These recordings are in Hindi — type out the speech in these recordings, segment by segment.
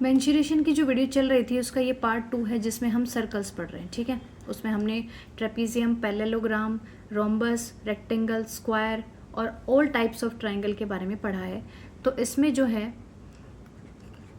मेंसुरेशन की जो वीडियो चल रही थी उसका ये पार्ट 2 है जिसमें हम सर्कल्स पढ़ रहे हैं, ठीक है। उसमें हमने trapezium, parallelogram, rhombus, rectangle, square और ऑल टाइप्स ऑफ ट्राइंगल के बारे में पढ़ा है। तो इसमें जो है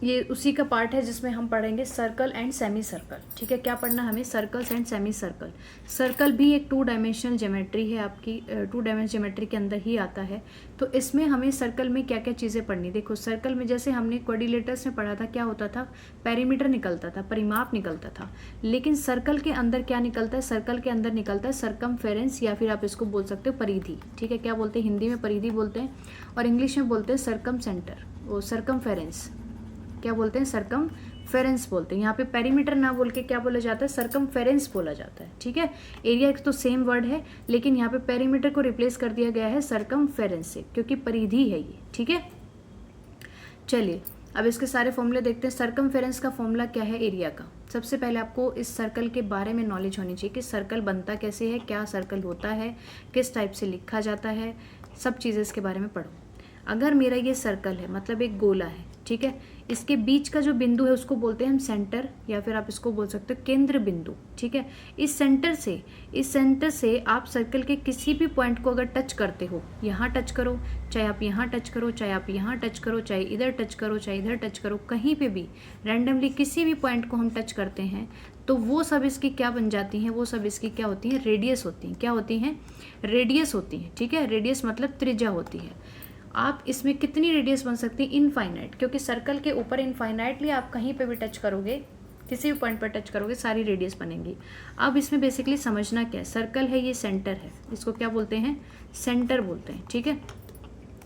ये उसी का पार्ट है जिसमें हम पढ़ेंगे सर्कल एंड सेमी सर्कल, ठीक है। क्या पढ़ना हमें? Circles and semi circle. Circle भी एक 2 डायमेंशनल ज्योमेट्री है, आपकी 2 डायमेंशनल ज्योमेट्री के अंदर ही आता है। तो इसमें हमें सर्कल में क्या क्या चीज़ें पढ़नी, देखो सर्कल में जैसे हमने क्वाड्रिलेटर्स में पढ़ा था, क्या होता था? पेरीमीटर निकलता था, परिमाप निकलता था। लेकिन सर्कल के अंदर क्या निकलता है? सर्कल के अंदर निकलता है सरकमफेरेंस, या फिर आप इसको बोल सकते हो परिधि, ठीक है। क्या बोलते हैं? हिंदी में परिधि बोलते हैं और इंग्लिश में बोलते हैं सरकम सेंटर, वो सरकमफेरेंस। क्या बोलते हैं? सरकमफेरेंस बोलते हैं। यहाँ पे पेरीमीटर ना बोल के क्या बोला जाता है? सरकमफेरेंस बोला जाता है, ठीक है। एरिया तो सेम वर्ड है, लेकिन यहाँ पे पेरीमीटर को रिप्लेस कर दिया गया है सरकमफेरेंस से, क्योंकि परिधि है ये, ठीक है। चलिए अब इसके सारे फॉर्मूले देखते हैं। सरकमफेरेंस का फॉर्मूला क्या है एरिया का? सबसे पहले आपको इस सर्कल के बारे में नॉलेज होनी चाहिए कि सर्कल बनता कैसे है, क्या सर्कल होता है, किस टाइप से लिखा जाता है, सब चीज़ें इसके बारे में पढ़ो। अगर मेरा ये सर्कल है, मतलब एक गोला है, ठीक है, इसके बीच का जो बिंदु है उसको बोलते हैं हम सेंटर, या फिर आप इसको बोल सकते हो केंद्र बिंदु, ठीक है। इस सेंटर से आप सर्कल के किसी भी पॉइंट को अगर टच करते हो, यहाँ टच करो, चाहे आप यहाँ टच करो, चाहे आप यहाँ टच करो, चाहे इधर टच करो, चाहे इधर टच करो, कहीं पे भी रैंडमली किसी भी पॉइंट को हम टच करते हैं तो वो सब इसकी क्या बन जाती हैं? वो सब इसकी क्या होती हैं? रेडियस होती हैं। क्या होती हैं? रेडियस होती हैं, ठीक है। रेडियस मतलब त्रिज्या होती है। आप इसमें कितनी रेडियस बन सकती है? इनफाइनाइट, क्योंकि सर्कल के ऊपर इनफाइनाइटली आप कहीं पे भी टच करोगे, किसी भी पॉइंट पर टच करोगे, सारी रेडियस बनेंगी। अब इसमें बेसिकली समझना क्या है? सर्कल है, ये सेंटर है, इसको क्या बोलते हैं? सेंटर बोलते हैं, ठीक है।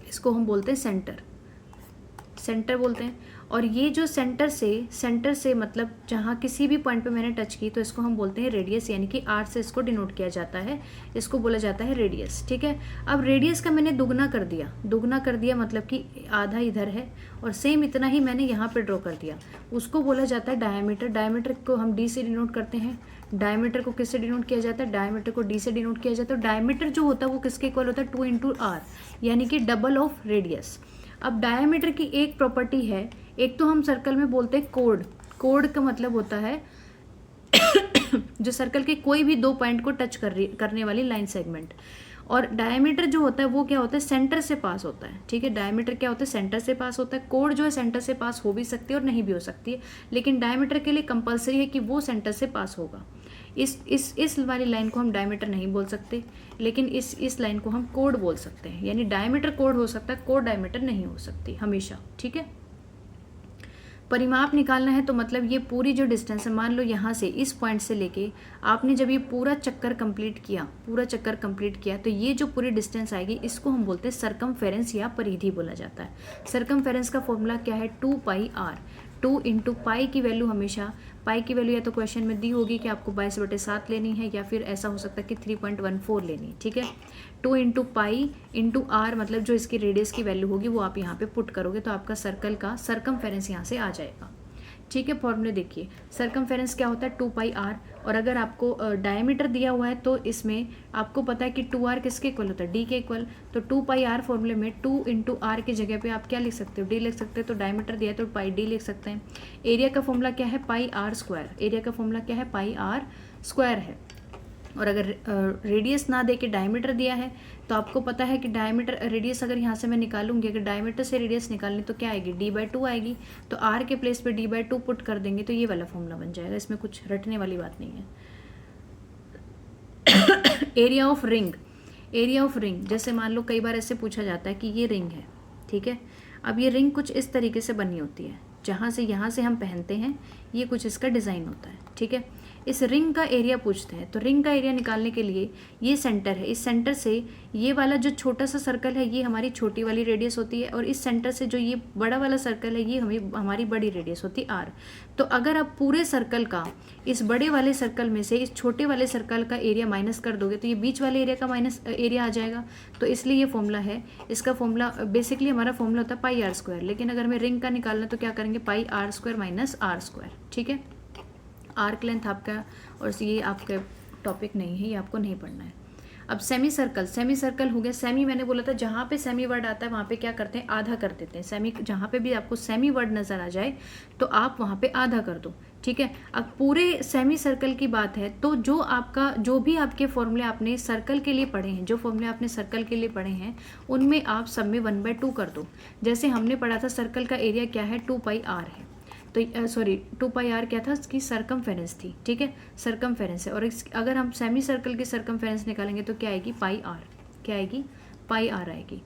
इसको हम बोलते हैं सेंटर बोलते हैं। और ये जो सेंटर से मतलब जहाँ किसी भी पॉइंट पे मैंने टच की, तो इसको हम बोलते हैं रेडियस, यानी कि आर से इसको डिनोट किया जाता है, इसको बोला जाता है रेडियस, ठीक है। अब रेडियस का मैंने दुगना कर दिया मतलब कि आधा इधर है और सेम इतना ही मैंने यहाँ पे ड्रॉ कर दिया, उसको बोला जाता है डायमीटर। डायमीटर को हम डी से डिनोट करते हैं। डायमीटर को किससे डिनोट किया जाता है? डायमीटर को डी से डिनोट किया जाता है। डायमीटर जो होता है वो किसके इक्वल होता है? 2 इंटू आर, यानी कि डबल ऑफ रेडियस। अब डायमीटर की एक प्रॉपर्टी है, एक तो हम सर्कल में बोलते हैं कोड का मतलब होता है जो सर्कल के कोई भी 2 पॉइंट को टच करने वाली लाइन सेगमेंट। और डायमीटर जो होता है वो क्या होता है? सेंटर से पास होता है, ठीक है। डायमीटर क्या होता है? सेंटर से पास होता है। कोड जो है सेंटर से पास हो भी सकती है और नहीं भी हो सकती है, लेकिन डायमीटर के लिए कंपलसरी है कि वो सेंटर से पास होगा। इस वाली लाइन को हम डायमीटर नहीं बोल सकते, लेकिन इस लाइन को हम कोड बोल सकते हैं। यानी डायमीटर कोड हो सकता है, कोड डायमीटर नहीं हो सकती हमेशा, ठीक है। परिमाप निकालना है तो मतलब ये पूरी जो डिस्टेंस है, मान लो यहाँ से इस पॉइंट से लेके आपने जब ये पूरा चक्कर कंप्लीट किया तो ये जो पूरी डिस्टेंस आएगी इसको हम बोलते हैं सरकमफेरेंस या परिधि बोला जाता है। सरकमफेरेंस का फॉर्मूला क्या है? 2 पाई आर। 2 इंटू पाई की वैल्यू हमेशा, पाई की वैल्यू या तो क्वेश्चन में दी होगी कि आपको 22/7 लेनी है, या फिर ऐसा हो सकता है कि 3.14 लेनी है, ठीक है। 2 इंटू पाई इंटू आर, मतलब जो इसकी रेडियस की वैल्यू होगी वो आप यहाँ पे पुट करोगे तो आपका सर्कल का सरकमफेरेंस यहाँ से आ जाएगा, ठीक है। फॉर्मूले देखिए, सरकमफेरेंस क्या होता है? 2 पाई आर। और अगर आपको डायमीटर दिया हुआ है तो इसमें आपको पता है कि 2r किसके इक्वल होता है? डी के इक्वल। तो 2 पाई आर फॉर्मूले में 2 इंटू आर की जगह पे आप क्या लिख सकते हो? डी लिख सकते हो। तो डायमीटर दिया है तो पाई डी लिख सकते हैं। एरिया का फॉर्मूला क्या है? पाई आर स्क्वायर। एरिया का फॉर्मूला क्या है? पाई आर स्क्वायर है। और अगर रेडियस ना दे के डायमीटर दिया है तो आपको पता है कि डायमीटर रेडियस अगर यहाँ से मैं निकालूंगी, अगर डायमीटर से रेडियस निकालनी तो क्या आएगी? d/2 आएगी। तो r के प्लेस पे d/2 पुट कर देंगे तो ये वाला फॉर्मूला बन जाएगा। इसमें कुछ रटने वाली बात नहीं है। एरिया ऑफ रिंग, जैसे मान लो कई बार ऐसे पूछा जाता है कि ये रिंग है, ठीक है। अब ये रिंग कुछ इस तरीके से बनी होती है, जहाँ से यहाँ से हम पहनते हैं, ये कुछ इसका डिज़ाइन होता है, ठीक है। इस रिंग का एरिया पूछते हैं, तो रिंग का एरिया निकालने के लिए ये सेंटर है, इस सेंटर से ये वाला जो छोटा सा सर्कल है ये हमारी छोटी वाली रेडियस होती है, और इस सेंटर से जो ये बड़ा वाला सर्कल है ये हमारी बड़ी रेडियस होती है आर। तो अगर आप पूरे सर्कल का इस बड़े वाले सर्कल में से इस छोटे वाले सर्कल का एरिया माइनस कर दोगे तो ये बीच वाले एरिया का माइनस एरिया आ जाएगा। तो इसलिए ये फॉर्मूला है, इसका फॉर्मूला बेसिकली हमारा फॉर्मूला होता है पाई आर स्क्वायर। लेकिन अगर हमें रिंग का निकालना तो क्या करेंगे? Pi r square minus r square, ठीक है। आर्क लेंथ आपका, और ये आपका टॉपिक नहीं है, ये आपको नहीं पढ़ना है। अब सेमी सर्कल हो गया। सेमी मैंने बोला था जहाँ पे सेमी वर्ड आता है वहाँ पे क्या करते हैं, आधा कर देते हैं। सेमी जहाँ पे भी आपको सेमी वर्ड नज़र आ जाए तो आप वहाँ पे आधा कर दो, ठीक है। अब पूरे सेमी सर्कल की बात है तो जो भी आपके फॉर्मूले आपने सर्कल के लिए पढ़े हैं, जो फॉर्मूले आपने सर्कल के लिए पढ़े हैं उनमें आप सब में 1/2 कर दो। जैसे हमने पढ़ा था सर्कल का एरिया क्या है, 2πr है, तो सॉरी 2πr क्या था, इसकी सरकमफेरेंस थी, ठीक है, सरकमफेरेंस है। और अगर हम सेमी सर्कल की सरकमफेरेंस निकालेंगे तो क्या आएगी, πr, क्या आएगी, πr आएगी।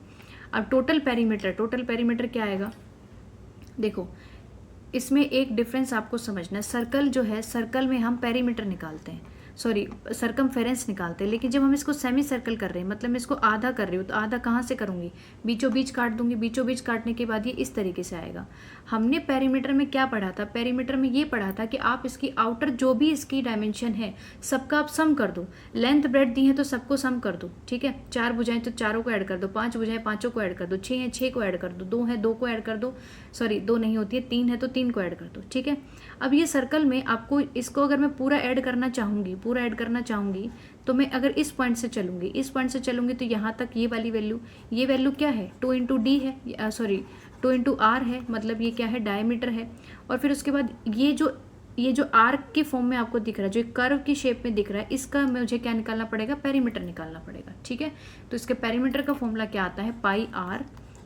अब टोटल पेरीमीटर क्या आएगा, देखो इसमें एक डिफरेंस आपको समझना है। सर्कल जो है, सर्कल में हम पेरीमीटर निकालते हैं, सॉरी सरकमफेरेंस निकालते हैं, लेकिन जब हम इसको सेमी सर्कल कर रहे हैं, मतलब मैं इसको आधा कर रही हूँ, तो आधा कहाँ से करूँगी, बीचों बीच काट दूंगी। बीचों बीच काटने के बाद ये इस तरीके से आएगा। हमने पेरीमीटर में क्या पढ़ा था, पेरीमीटर में ये पढ़ा था कि आप इसकी आउटर जो भी इसकी डायमेंशन है सबका आप सम कर दो। लेंथ ब्रेड दी है तो सबको सम कर दो, ठीक है। 4 भुजाएं तो चारों को ऐड कर दो, 5 भुजाएं 5 को ऐड कर दो, 6 है 6 को ऐड कर दो, 2 है 2 को ऐड कर दो, सॉरी 2 नहीं होती है, 3 है तो 3 को ऐड कर दो, ठीक है। अब ये सर्कल में आपको इसको अगर मैं पूरा ऐड करना चाहूँगी तो मैं अगर इस पॉइंट से चलूँगी तो यहाँ तक ये वाली वैल्यू क्या है, 2 इंटू डी है, सॉरी 2 इंटू आर है, मतलब ये क्या है, डायमीटर है। और फिर उसके बाद ये जो आर्क के फॉर्म में आपको दिख रहा है, जो कर्व की शेप में दिख रहा है, इसका मुझे क्या निकालना पड़ेगा, पेरीमीटर निकालना पड़ेगा, ठीक है। तो इसके पेरीमीटर का फॉर्मूला क्या आता है, πr,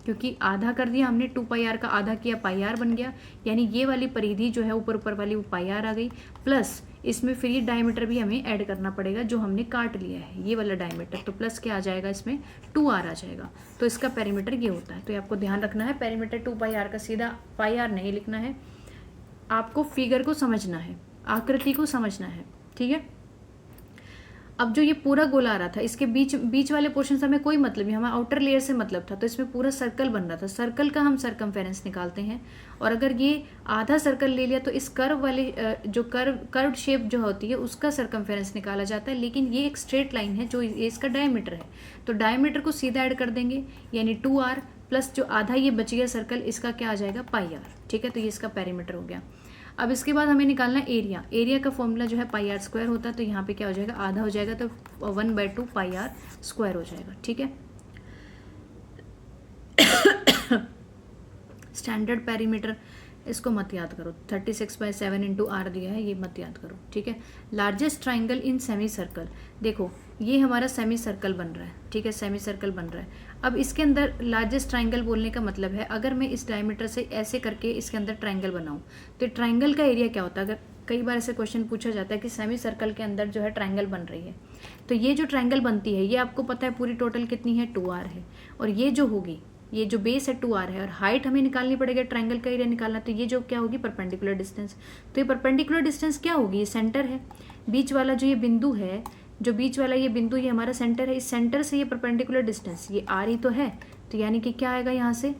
क्योंकि आधा कर दिया हमने, 2πr का आधा किया, πr बन गया, यानी ये वाली परिधि जो है ऊपर वाली वो πr आ गई, प्लस इसमें फिर ये डायमीटर भी हमें ऐड करना पड़ेगा जो हमने काट लिया है, ये वाला डायमीटर, तो प्लस क्या आ जाएगा, इसमें 2r आ जाएगा। तो इसका पेरीमीटर ये होता है। तो ये आपको ध्यान रखना है, पेरीमीटर 2πr का सीधा πr नहीं लिखना है, आपको फिगर को समझना है, आकृति को समझना है, ठीक है। अब जो ये पूरा गोल आ रहा था, इसके बीच वाले पोर्शन से हमें कोई मतलब नहीं, हमें आउटर लेयर से मतलब था, तो इसमें पूरा सर्कल बन रहा था। सर्कल का हम सरकमफेरेंस निकालते हैं, और अगर ये आधा सर्कल ले लिया तो इस कर्व वाले जो कर्व्ड शेप जो होती है उसका सरकमफेरेंस निकाला जाता है। लेकिन ये एक स्ट्रेट लाइन है, जो इसका डायमीटर है, तो डायमीटर को सीधा ऐड कर देंगे, यानी 2r प्लस जो आधा ये बच गया सर्कल, इसका क्या आ जाएगा, πr, ठीक है। तो ये इसका पेरीमीटर हो गया। अब इसके बाद हमें निकालना एरिया का फॉर्मूला जो है πr² होता है, तो यहाँ पे क्या हो जाएगा, आधा हो जाएगा, तो 1/2 πr² हो जाएगा, ठीक है। स्टैंडर्ड पेरीमीटर इसको मत याद करो, 36/7 इंटू आर दिया है, ये मत याद करो, ठीक है। Largest triangle in semi circle, देखो ये हमारा सेमी सर्कल बन रहा है, ठीक है, सेमी सर्कल बन रहा है। अब इसके अंदर लार्जेस्ट ट्राइंगल बोलने का मतलब है, अगर मैं इस डायमीटर से ऐसे करके इसके अंदर ट्राइंगल बनाऊं तो ट्राइंगल का एरिया क्या होता है। अगर कई बार ऐसे क्वेश्चन पूछा जाता है कि सेमी सर्कल के अंदर जो है ट्राइंगल बन रही है, तो ये जो ट्राइंगल बनती है, ये आपको पता है पूरी टोटल कितनी है, 2r है, और ये जो होगी, ये जो बेस है 2r है, और हाइट हमें निकालनी पड़ेगी, ट्राइंगल का एरिया निकालना, तो ये जो क्या होगी, परपेंडिकुलर डिस्टेंस। तो ये परपेंडिकुलर डिस्टेंस क्या होगी, ये सेंटर है, बीच वाला जो ये बिंदु है, जो बीच वाला ये बिंदु, ये हमारा सेंटर है, इस सेंटर से ये परपेंडिकुलर डिस्टेंस, ये r ही तो है, तो यानी कि क्या आएगा यहाँ से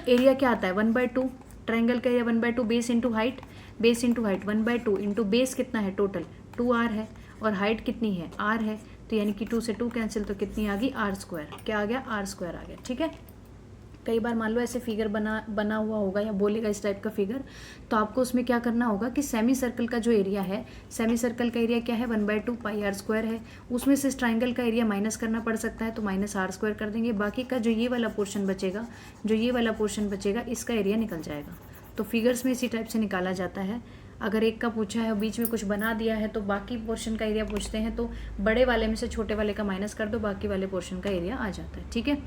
एरिया क्या आता है, 1/2, ट्राइंगल का area 1/2, base into height 1/2 into base कितना है, टोटल 2r है, और हाइट कितनी है, r है, तो यानी कि 2 से 2 कैंसिल, तो कितनी आ गई, r², क्या आ गया, r² आ गया, ठीक है। कई बार मान लो ऐसे फिगर बना हुआ होगा या बोलेगा इस टाइप का फिगर, तो आपको उसमें क्या करना होगा कि सेमी सर्कल का जो एरिया है, सेमी सर्कल का एरिया क्या है, 1/2 πr² है, उसमें से इस ट्राइंगल का एरिया माइनस करना पड़ सकता है, तो -r² कर देंगे। बाकी का जो ये वाला पोर्शन बचेगा, इसका एरिया निकल जाएगा। तो फिगर्स में इसी टाइप से निकाला जाता है। अगर एक का पूछा है और बीच में कुछ बना दिया है तो बाकी पोर्शन का एरिया पूछते हैं, तो बड़े वाले में से छोटे वाले का माइनस कर दो, बाकी वाले पोर्शन का एरिया आ जाता है, ठीक है।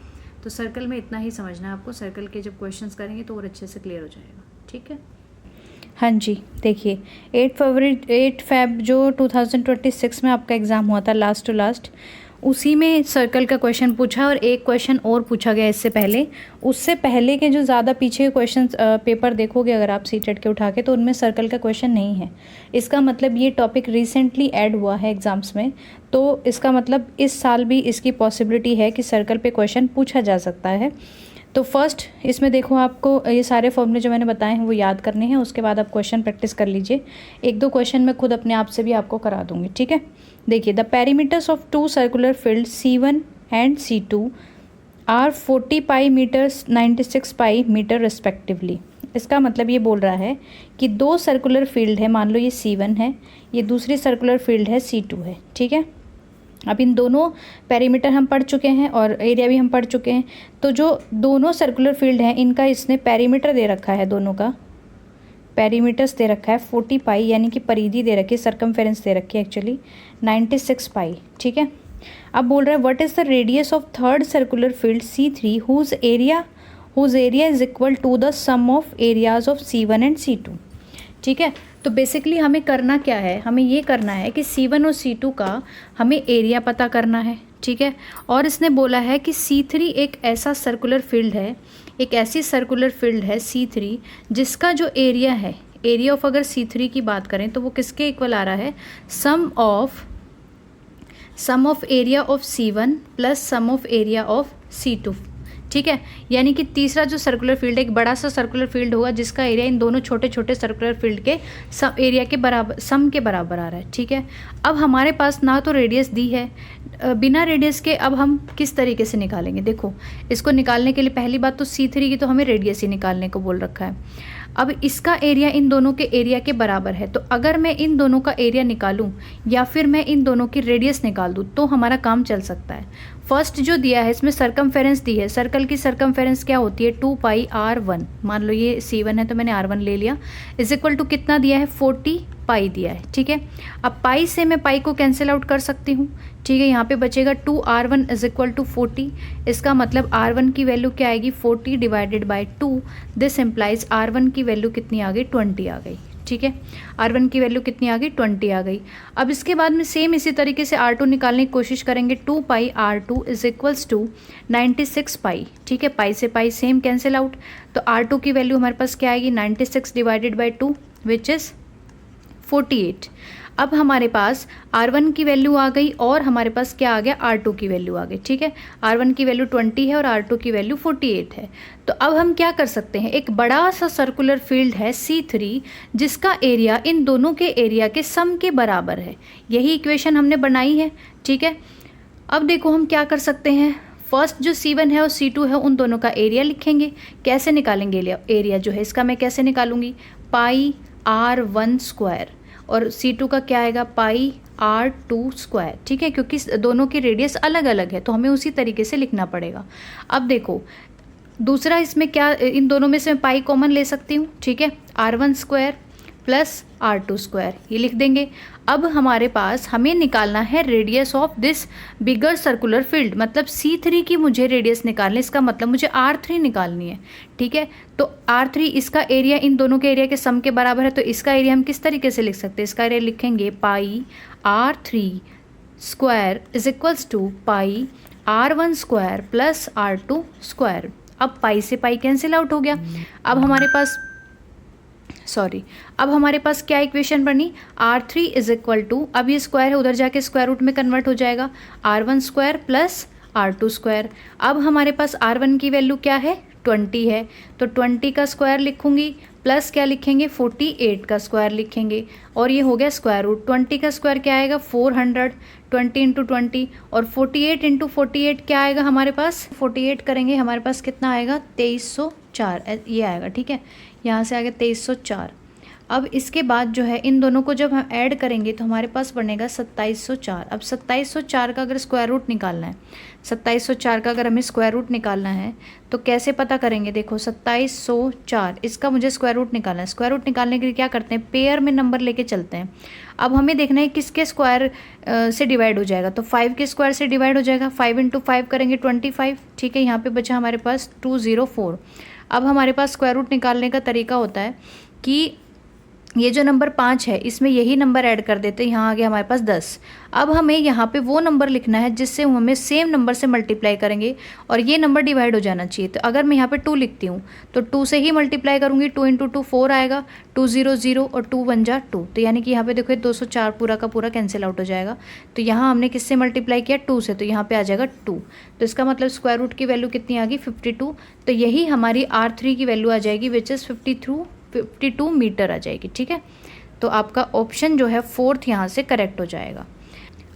तो सर्कल में इतना ही समझना है आपको, सर्कल के जब क्वेश्चंस करेंगे तो और अच्छे से क्लियर हो जाएगा, ठीक है। हाँ जी, देखिए 8 फ़रवरी जो 2026 में आपका एग्ज़ाम हुआ था, लास्ट टू लास्ट, उसी में सर्कल का क्वेश्चन पूछा, और एक क्वेश्चन और पूछा गया इससे पहले। उससे पहले के जो ज़्यादा पीछे के क्वेश्चन पेपर देखोगे अगर आप सीटेट के उठा के, तो उनमें सर्कल का क्वेश्चन नहीं है। इसका मतलब ये टॉपिक रिसेंटली ऐड हुआ है एग्ज़ाम्स में, तो इसका मतलब इस साल भी इसकी पॉसिबिलिटी है कि सर्कल पे क्वेश्चन पूछा जा सकता है। तो फर्स्ट इसमें देखो, आपको ये सारे फॉर्मूले जो मैंने बताए हैं वो याद करने हैं, उसके बाद आप क्वेश्चन प्रैक्टिस कर लीजिए। 1-2 क्वेश्चन मैं खुद अपने आप से भी आपको करा दूंगी, ठीक है। देखिए, the perimeters of 2 circular field C1 and C2 are 40 pi metres 96 pi metre respectively. इसका मतलब ये बोल रहा है कि 2 सर्कुलर फील्ड है, मान लो ये C1 है, ये दूसरी सर्कुलर फील्ड है C2 है, ठीक है। अब इन दोनों पेरीमीटर हम पढ़ चुके हैं और एरिया भी हम पढ़ चुके हैं। तो जो दोनों सर्कुलर फील्ड हैं इनका इसने पेरीमीटर दे रखा है, दोनों का पेरीमीटर्स दे रखा है 40 पाई, यानी कि परिधि दे रखी है, सर्कमफेरेंस दे रखी है एक्चुअली 96 पाई। ठीक है, अब बोल रहा है what is the radius of third circular field C3 whose area is equal to the sum of areas of C1 and C2। ठीक है, तो बेसिकली हमें करना क्या है, हमें ये करना है कि C1 और C2 का हमें एरिया पता करना है। ठीक है, और इसने बोला है कि C3 एक ऐसा सर्कुलर फील्ड है, एक ऐसी सर्कुलर फील्ड है C3 जिसका जो एरिया है, एरिया ऑफ अगर C3 की बात करें तो वो किसके इक्वल आ रहा है, sum of area of C1 plus sum of area of C2। ठीक है, यानी कि तीसरा जो सर्कुलर फील्ड है, एक बड़ा सा सर्कुलर फील्ड होगा जिसका एरिया इन दोनों छोटे छोटे सर्कुलर फील्ड के एरिया के बराबर, सम के बराबर आ रहा है। ठीक है, अब हमारे पास ना तो रेडियस दी है, बिना रेडियस के अब हम किस तरीके से निकालेंगे। देखो, इसको निकालने के लिए पहली बात तो C3 की तो हमें रेडियस ही निकालने को बोल रखा है। अब इसका एरिया इन दोनों के एरिया के बराबर है, तो अगर मैं इन दोनों का एरिया निकालूं या फिर मैं इन दोनों की रेडियस निकाल दूं तो हमारा काम चल सकता है। फर्स्ट जो दिया है इसमें सरकमफेरेंस दी है, सर्कल की सरकमफेरेंस क्या होती है 2 पाई R1, मान लो ये C1 है तो मैंने R1 ले लिया, इज इक्वल टू कितना दिया है 40 पाई दिया है। ठीक है, अब पाई से मैं पाई को कैंसिल आउट कर सकती हूँ। ठीक है, यहाँ पे बचेगा 2R1 इज इक्वल टू 40, इसका मतलब R1 की वैल्यू क्या आएगी 40 divided by 2, this implies R1 की वैल्यू कितनी आ गई 20 आ गई। ठीक है, R1 की वैल्यू कितनी आ गई 20 आ गई। अब इसके बाद में सेम इसी तरीके से R2 निकालने की कोशिश करेंगे, 2 पाई R2 इज इक्वल्स टू 96 पाई। ठीक है, पाई से पाई सेम कैंसिल आउट, तो R2 की वैल्यू हमारे पास क्या आएगी 96 डिवाइडेड बाई 2 विच इज़ 48। अब हमारे पास R1 की वैल्यू आ गई और हमारे पास क्या आ गया R2 की वैल्यू आ गई। ठीक है, R1 की वैल्यू 20 है और R2 की वैल्यू 48 है। तो अब हम क्या कर सकते हैं, एक बड़ा सा सर्कुलर फील्ड है C3 जिसका एरिया इन दोनों के एरिया के सम के बराबर है, यही इक्वेशन हमने बनाई है। ठीक है, अब देखो हम क्या कर सकते हैं, फर्स्ट जो C1 है और C2 है उन दोनों का एरिया लिखेंगे। कैसे निकालेंगे एरिया जो है इसका, मैं कैसे निकालूंगी, पाई R1 स्क्वायर और C2 का क्या आएगा पाई R2 स्क्वायर। ठीक है, क्योंकि दोनों की रेडियस अलग अलग है तो हमें उसी तरीके से लिखना पड़ेगा। अब देखो दूसरा इसमें क्या, इन दोनों में से मैं पाई कॉमन ले सकती हूँ। ठीक है, R1 square plus R2 square ये लिख देंगे। अब हमारे पास हमें निकालना है radius of this bigger circular field, मतलब C3 की मुझे रेडियस निकालनी, इसका मतलब मुझे R3 निकालनी है। ठीक है, तो R3 इसका एरिया इन दोनों के एरिया के सम के बराबर है, तो इसका एरिया हम किस तरीके से लिख सकते हैं, इसका एरिया लिखेंगे pi R3 square is equals to pi R1 square plus R2 square. अब पाई से पाई कैंसिल आउट हो गया। अब हमारे पास क्या इक्वेशन बनी, R3 इज इक्वल टू, अब ये स्क्वायर है उधर जाके स्क्वायर रूट में कन्वर्ट हो जाएगा, R1 square plus R2 square. अब हमारे पास R1 की वैल्यू क्या है 20 है, तो 20 का स्क्वायर लिखूंगी प्लस क्या लिखेंगे 48 का स्क्वायर लिखेंगे और ये हो गया स्क्वायर रूट। 20 का स्क्वायर क्या आएगा 400, 20 इंटू 20 और 48 इंटू 48 क्या आएगा हमारे पास, 48 करेंगे हमारे पास कितना आएगा 2304 ये आएगा। ठीक है, यहाँ से आ गया 2304। अब इसके बाद जो है इन दोनों को जब हम ऐड करेंगे तो हमारे पास बनेगा 2704। अब 2704 का अगर स्क्वायर रूट निकालना है, 2704 का अगर हमें स्क्वायर रूट निकालना है तो कैसे पता करेंगे, देखो 2704 इसका मुझे स्क्वायर रूट निकालना है। स्क्वायर रूट निकालने के लिए क्या करते हैं, पेयर में नंबर लेके चलते हैं। अब हमें देखना है किसके स्क्वायर से डिवाइड हो जाएगा, तो 5 के स्क्वायर से डिवाइड हो जाएगा, 5 इंटू 5 करेंगे 25। ठीक है, यहाँ पे बचा हमारे पास 204। अब हमारे पास स्क्वायर रूट निकालने का तरीका होता है कि ये जो नंबर 5 है इसमें यही नंबर ऐड कर देते हैं, यहाँ आ गया हमारे पास 10। अब हमें यहाँ पे वो नंबर लिखना है जिससे हमें सेम नंबर से मल्टीप्लाई करेंगे और ये नंबर डिवाइड हो जाना चाहिए। तो अगर मैं यहाँ पे 2 लिखती हूँ तो 2 से ही मल्टीप्लाई करूँगी, 2 इंटू 2 4 आएगा, 200 और 2 1 जा 2, तो यानी कि यहाँ पे देखो 204 पूरा का पूरा कैंसिल आउट हो जाएगा। तो यहाँ हमने किससे मल्टीप्लाई किया 2 से, तो यहाँ पे आ जाएगा 2। तो इसका मतलब स्क्वायर रूट की वैल्यू कितनी आ गई 52। तो यही हमारी R3 की वैल्यू आ जाएगी विच इज़ 52 मीटर आ जाएगी। ठीक है, तो आपका ऑप्शन जो है 4th यहाँ से करेक्ट हो जाएगा।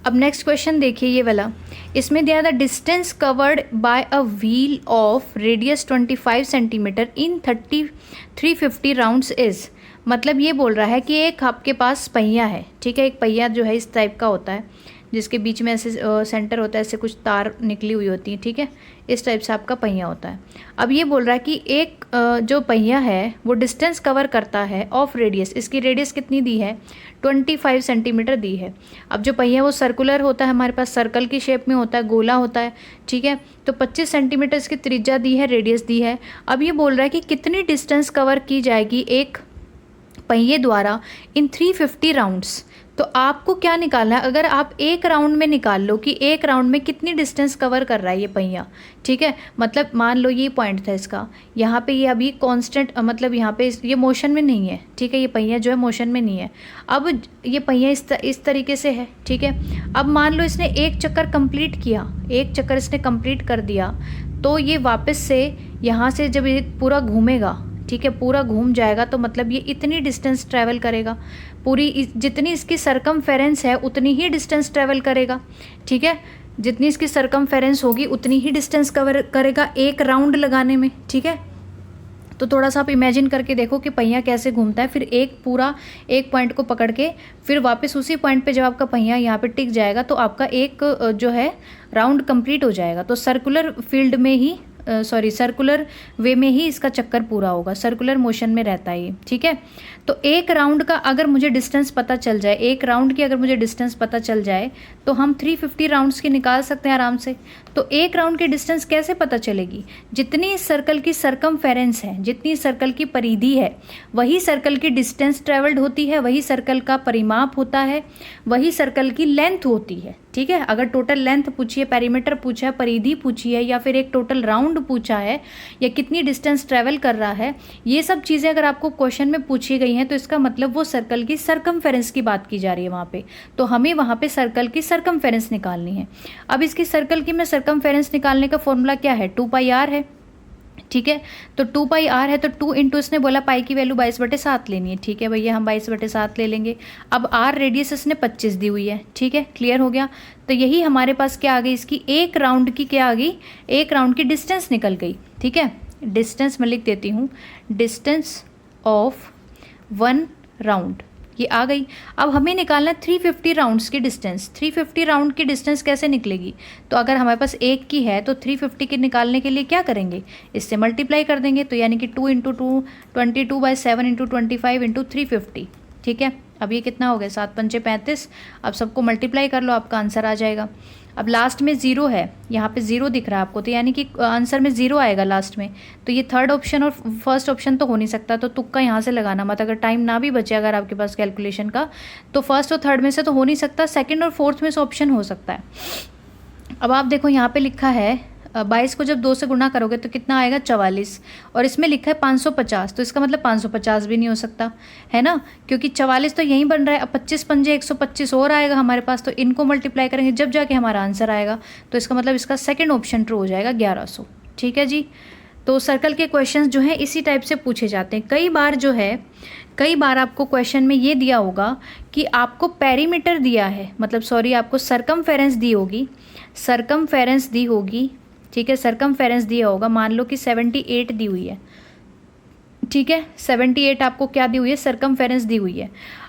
अब नेक्स्ट क्वेश्चन देखिए ये वाला, इसमें दिया the distance covered by a wheel of radius 25 centimetre in 350 rounds is, मतलब ये बोल रहा है कि एक आपके पास पहिया है। ठीक है, एक पहिया जो है इस टाइप का होता है। जिसके बीच में ऐसे सेंटर होता है, ऐसे कुछ तार निकली हुई होती है, ठीक है। इस टाइप से आपका पहिया होता है। अब ये बोल रहा है कि एक जो पहिया है वो डिस्टेंस कवर करता है ऑफ रेडियस, इसकी रेडियस कितनी दी है, 25 सेंटीमीटर दी है। अब जो पहिया वो सर्कुलर होता है, हमारे पास सर्कल की शेप में होता है, गोला होता है, ठीक है। तो 25 सेंटीमीटर इसकी त्रिज्या दी है, रेडियस दी है। अब ये बोल रहा है कि कितनी डिस्टेंस कवर की जाएगी एक पहिए द्वारा इन 350 राउंड्स। तो आपको क्या निकालना है, अगर आप एक राउंड में निकाल लो कि एक राउंड में कितनी डिस्टेंस कवर कर रहा है ये पहिया, ठीक है। मतलब मान लो ये पॉइंट था इसका, यहाँ पे ये अभी कांस्टेंट, मतलब यहाँ पे ये मोशन में नहीं है, ठीक है। ये पहिया जो है मोशन में नहीं है। अब ये पहिया इस तरीके से है, ठीक है। अब मान लो इसने एक चक्कर कंप्लीट किया, एक चक्कर इसने कंप्लीट कर दिया, तो ये वापस से यहाँ से जब ये पूरा घूमेगा, ठीक है, पूरा घूम जाएगा, तो मतलब ये इतनी डिस्टेंस ट्रैवल करेगा, पूरी जितनी इसकी सरकमफेरेंस है उतनी ही डिस्टेंस ट्रैवल करेगा, ठीक है। जितनी इसकी सरकमफेरेंस होगी उतनी ही डिस्टेंस कवर करेगा एक राउंड लगाने में, ठीक है। तो थोड़ा सा आप इमेजिन करके देखो कि पहिया कैसे घूमता है। फिर एक पॉइंट को पकड़ के फिर वापस उसी पॉइंट पे जब आपका पहिया यहाँ पे टिक जाएगा तो आपका एक जो है राउंड कंप्लीट हो जाएगा। तो सर्कुलर फील्ड में ही सर्कुलर वे में ही इसका चक्कर पूरा होगा, सर्कुलर मोशन में रहता है ये, ठीक है। तो एक राउंड का अगर मुझे डिस्टेंस पता चल जाए, एक राउंड की अगर मुझे डिस्टेंस पता चल जाए तो हम 350 राउंड्स की निकाल सकते हैं आराम से। तो एक राउंड की डिस्टेंस कैसे पता चलेगी, जितनी सर्कल की सरकमफेरेंस है, जितनी सर्कल की परिधि है, वही सर्कल की डिस्टेंस ट्रेवल्ड होती है, वही सर्कल का परिमाप होता है, वही सर्कल की लेंथ होती है, ठीक है। अगर टोटल लेंथ पूछी है, पेरीमीटर पूछा है, परिधि पूछी है, या फिर एक टोटल राउंड पूछा है, या कितनी डिस्टेंस ट्रैवल कर रहा है, ये सब चीज़ें अगर आपको क्वेश्चन में पूछी गई हैं तो इसका मतलब वो सर्कल की सरकमफेरेंस की बात की जा रही है वहाँ पे। तो हमें वहाँ पे सर्कल की सरकमफेरेंस निकालनी है। अब इसकी सर्कल की में सरकमफेरेंस निकालने का फॉर्मूला क्या है, 2πr है, ठीक है। तो 2πr है तो 2 इंटू इसने बोला पाई की वैल्यू 22/7 लेनी है, ठीक है भैया, हम 22/7 ले लेंगे। अब r रेडियस इसने 25 दी हुई है, ठीक है, क्लियर हो गया। तो यही हमारे पास क्या आ गई, इसकी एक राउंड की क्या आ गई, एक राउंड की डिस्टेंस निकल गई, ठीक है। डिस्टेंस मैं लिख देती हूँ, डिस्टेंस ऑफ 1 राउंड ये आ गई। अब हमें निकालना है 350 राउंड्स की डिस्टेंस। 350 राउंड की डिस्टेंस कैसे निकलेगी, तो अगर हमारे पास एक की है तो 350 के निकालने के लिए क्या करेंगे, इससे मल्टीप्लाई कर देंगे। तो यानी कि 2 × 2 22/7 × 25 × 350, ठीक है। अब ये कितना हो गया, 7 × 5 = 35। अब सबको मल्टीप्लाई कर लो, आपका आंसर आ जाएगा। अब लास्ट में 0 है, यहाँ पे 0 दिख रहा है आपको, तो यानी कि आंसर में 0 आएगा लास्ट में। तो ये थर्ड ऑप्शन और फर्स्ट ऑप्शन तो हो नहीं सकता, तो तुक्का यहाँ से लगाना मत। अगर टाइम ना भी बचे अगर आपके पास कैलकुलेशन का, तो फर्स्ट और थर्ड में से तो हो नहीं सकता, सेकंड और फोर्थ में से ऑप्शन हो सकता है। अब आप देखो यहाँ पे लिखा है 22 को जब 2 से गुणा करोगे तो कितना आएगा, 44, और इसमें लिखा है 550, तो इसका मतलब 550 भी नहीं हो सकता है ना, क्योंकि 44 तो यहीं बन रहा है। अब 25 × 5 = 125 और आएगा हमारे पास, तो इनको मल्टीप्लाई करेंगे जब जाके हमारा आंसर आएगा। तो इसका मतलब इसका सेकंड ऑप्शन ट्रू हो जाएगा, 1100, ठीक है जी। तो सर्कल के क्वेश्चंस जो हैं इसी टाइप से पूछे जाते हैं। कई बार आपको क्वेश्चन में ये दिया होगा कि आपको पेरीमीटर दिया है, मतलब आपको सरकमफेरेंस दी होगी, ठीक है, सरकमफेरेंस दिया होगा। मान लो कि 78 दी हुई है, ठीक है, 78 आपको क्या दी हुई है, सरकमफेरेंस दी हुई है।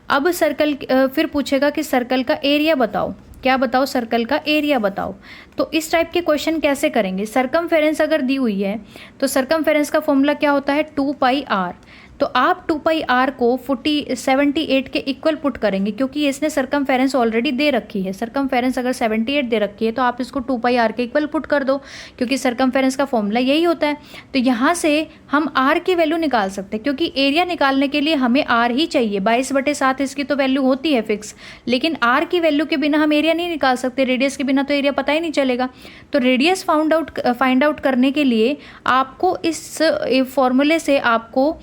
अब सर्कल फिर पूछेगा कि सर्कल का एरिया बताओ, क्या बताओ, सर्कल का एरिया बताओ। तो इस टाइप के क्वेश्चन कैसे करेंगे, सरकमफेरेंस अगर दी हुई है तो सरकमफेरेंस का फॉर्मूला क्या होता है, 2πr। तो आप 2πr को 78 के इक्वल पुट करेंगे, क्योंकि इसने सरकमफेरेंस ऑलरेडी दे रखी है। सरकमफेरेंस अगर 78 दे रखी है तो आप इसको 2πr के इक्वल पुट कर दो, क्योंकि सरकमफेरेंस का फॉर्मूला यही होता है। तो यहाँ से हम r की वैल्यू निकाल सकते हैं, क्योंकि एरिया निकालने के लिए हमें r ही चाहिए। 22/7 इसकी तो वैल्यू होती है फिक्स, लेकिन r की वैल्यू के बिना हम एरिया नहीं निकाल सकते, रेडियस के बिना तो एरिया पता ही नहीं चलेगा। तो रेडियस फाइंड आउट करने के लिए आपको इस फॉर्मूले से आपको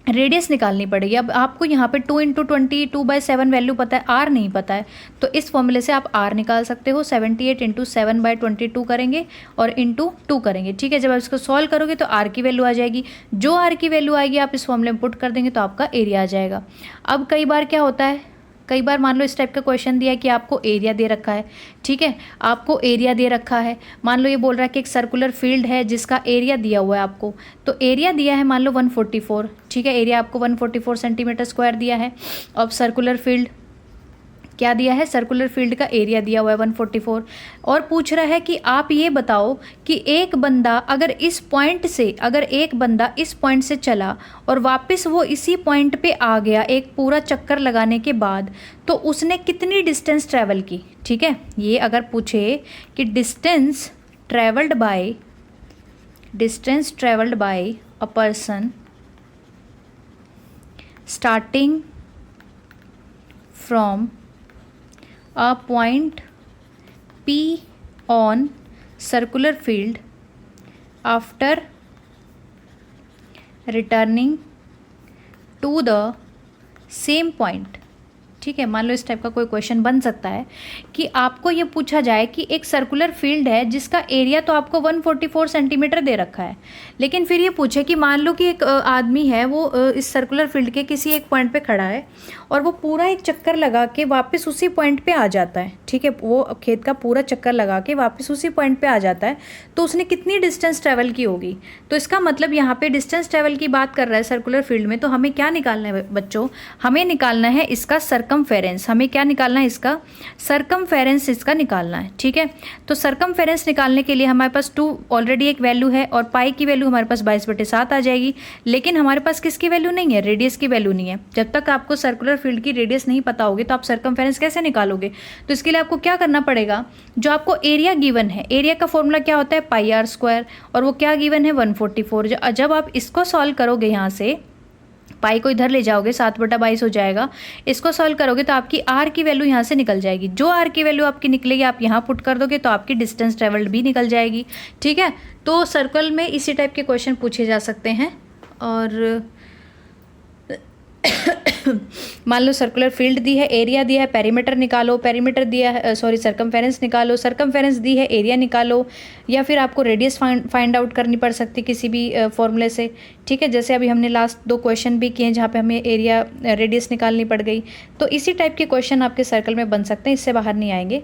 रेडियस निकालनी पड़ेगी। अब आपको यहाँ पे 2 × 22/7 वैल्यू पता है, r नहीं पता है, तो इस फॉर्मूले से आप r निकाल सकते हो। 78 × 7/22 करेंगे और इंटू 2 करेंगे, ठीक है। जब आप इसको सॉल्व करोगे तो r की वैल्यू आ जाएगी, जो r की वैल्यू आएगी आप इस फॉर्मूले में पुट कर देंगे तो आपका एरिया आ जाएगा। अब कई बार क्या होता है, कई बार मान लो इस टाइप का क्वेश्चन दिया है कि आपको एरिया दे रखा है, ठीक है, आपको एरिया दे रखा है। मान लो ये बोल रहा है कि एक सर्कुलर फील्ड है जिसका एरिया दिया हुआ है आपको, तो एरिया दिया है मान लो 144, ठीक है, एरिया आपको 144 सेंटीमीटर स्क्वायर दिया है ऑफ सर्कुलर फील्ड, क्या दिया है, सर्कुलर फील्ड का एरिया दिया हुआ है 144, और पूछ रहा है कि आप ये बताओ कि एक बंदा अगर इस पॉइंट से चला और वापस वो इसी पॉइंट पे आ गया एक पूरा चक्कर लगाने के बाद, तो उसने कितनी डिस्टेंस ट्रैवल की। ठीक है, ये अगर पूछे कि distance travelled bye a person starting from a point P on circular field after returning to the same point। ठीक है, मान लो इस टाइप का कोई क्वेश्चन बन सकता है कि आपको ये पूछा जाए कि एक सर्कुलर फील्ड है जिसका एरिया तो आपको 144 सेंटीमीटर दे रखा है, लेकिन फिर ये पूछे कि मान लो कि एक आदमी है वो इस सर्कुलर फील्ड के किसी एक पॉइंट पे खड़ा है और वो पूरा एक चक्कर लगा के वापस उसी पॉइंट पे आ जाता है। ठीक है, वो खेत का पूरा चक्कर लगा के वापस उसी पॉइंट पे आ जाता है, तो उसने कितनी डिस्टेंस ट्रैवल की होगी। तो इसका मतलब यहाँ पे डिस्टेंस ट्रैवल की बात कर रहा है सर्कुलर फील्ड में, तो हमें क्या निकालना है बच्चों, हमें निकालना है इसका सरकमफेरेंस। हमें क्या निकालना है, इसका सरकमफेरेंस इसका निकालना है। ठीक है, तो सरकमफेरेंस निकालने के लिए हमारे पास 2 ऑलरेडी एक वैल्यू है और पाई की वैल्यू हमारे पास 22/7 आ जाएगी, लेकिन हमारे पास किसकी वैल्यू नहीं है, रेडियस की वैल्यू नहीं है। जब तक आपको सर्कुलर फील्ड की रेडियस नहीं पता होगी तो आप सरकमफेरेंस कैसे निकालोगे। तो इसके लिए आपको क्या करना पड़ेगा, जो आपको एरिया गिवन है, एरिया का फॉर्मूला क्या होता है, πr², और वो क्या गिवन है 144। जब आप इसको सॉल्व करोगे, यहाँ से पाई को इधर ले जाओगे 7/22 हो जाएगा, इसको सॉल्व करोगे तो आपकी आर की वैल्यू यहाँ से निकल जाएगी। जो आर की वैल्यू आपकी निकलेगी आप यहाँ पुट कर दोगे तो आपकी डिस्टेंस ट्रेवल्ड भी निकल जाएगी। ठीक है, तो सर्कल में इसी टाइप के क्वेश्चन पूछे जा सकते हैं। और मान लो सर्कुलर फील्ड दी है, एरिया दिया है, पेरीमीटर निकालो, पेरीमीटर दिया है, सरकमफेरेंस निकालो, सरकमफेरेंस दी है, एरिया निकालो, या फिर आपको रेडियस फाइंड आउट करनी पड़ सकती किसी भी फॉर्मूले से। ठीक है, जैसे अभी हमने लास्ट 2 क्वेश्चन भी किए जहाँ पे हमें एरिया रेडियस निकालनी पड़ गई। तो इसी टाइप के क्वेश्चन आपके सर्कल में बन सकते हैं, इससे बाहर नहीं आएंगे।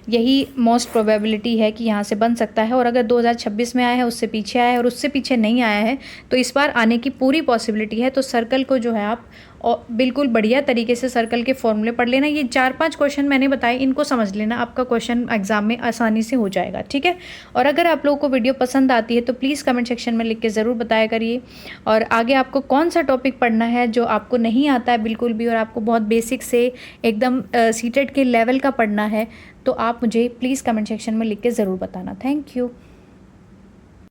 यही मोस्ट प्रोबेबिलिटी है कि यहाँ से बन सकता है। और अगर 2026 में आया है, उससे पीछे आया है और उससे पीछे नहीं आया है, तो इस बार आने की पूरी पॉसिबिलिटी है। तो सर्कल को जो है आप और बिल्कुल बढ़िया तरीके से सर्कल के फॉर्मूले पढ़ लेना। ये 4-5 क्वेश्चन मैंने बताए, इनको समझ लेना, आपका क्वेश्चन एग्जाम में आसानी से हो जाएगा। ठीक है, और अगर आप लोगों को वीडियो पसंद आती है तो प्लीज़ कमेंट सेक्शन में लिख के ज़रूर बताया करिए। और आगे आपको कौन सा टॉपिक पढ़ना है जो आपको नहीं आता है बिल्कुल भी, और आपको बहुत बेसिक से एकदम सीटेट के लेवल का पढ़ना है, तो आप मुझे प्लीज़ कमेंट सेक्शन में लिख के ज़रूर बताना। Thank you.